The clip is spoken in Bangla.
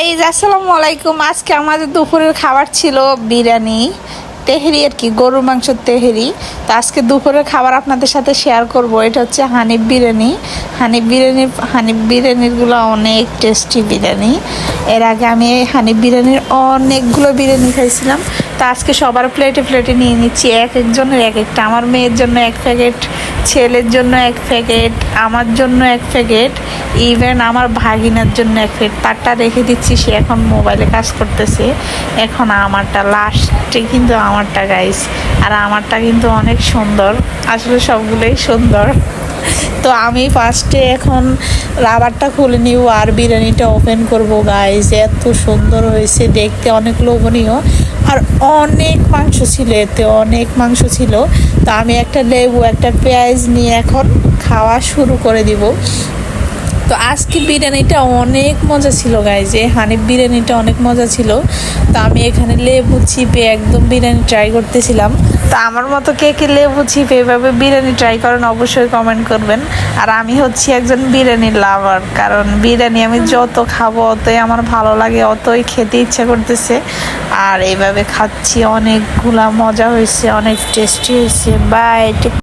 গাইজ আসসালামু আলাইকুম। আজকে আমাদের দুপুরের খাবার ছিল বিরিয়ানি, তেহেরি আর কি, গরুর মাংসের তেহেরি। তো আজকে দুপুরের খাবার আপনাদের সাথে শেয়ার করব। এটা হচ্ছে হানিফ বিরিয়ানি। হানিফ বিরিয়ানিগুলো অনেক টেস্টি বিরিয়ানি। এর আগে আমি এই হানিফ বিরিয়ানির অনেকগুলো বিরিয়ানি খাইছিলাম। তো আজকে সবার প্লেটে প্লেটে নিয়ে নিচ্ছি, এক একজনের এক একটা। আমার মেয়ের জন্য এক প্যাকেট, ছেলের জন্য এক প্যাকেট, আমার জন্য এক প্যাকেট, ইভেন আমার ভাগিনার জন্য এক প্যাকেট। তারটা রেখে দিচ্ছি, সে এখন মোবাইলে কাজ করতেছে। এখন আমারটা লাস্টে, কিন্তু আমারটা গাইস, আর আমারটা কিন্তু অনেক সুন্দর, আসলে সবগুলোই সুন্দর। তো আমি ফার্স্টে এখন রাবারটা খুলে নিব আর বিরিয়ানিটা ওপেন করব গাইস। এত সুন্দর হয়েছে দেখতে, অনেক লোভনীয়, আর অনেক মাংস ছিল, এতে অনেক মাংস ছিল। তো আমি একটা লেবু, একটা পেঁয়াজ নিয়ে এখন খাওয়া শুরু করে দিব। তো আজকে বিরিয়ানিটা অনেক মজা ছিল গাইজ, হানিফ বিরিয়ানিটা অনেক মজা ছিল। তো আমি এখানে লেবু চিপে একদম বিরিয়ানি ট্রাই করতেছিলাম। তো আমার মতো কে কে লেবু চিপে এভাবে বিরিয়ানি ট্রাই করেন অবশ্যই কমেন্ট করবেন। আর আমি হচ্ছি একজন বিরিয়ানির লাভার, কারণ বিরিয়ানি আমি যত খাবো অতই আমার ভালো লাগে, অতই খেতে ইচ্ছা করতেছে। আর এইভাবে খাচ্ছি, অনেকগুলা মজা হয়েছে, অনেক টেস্টি হয়েছে। বাই।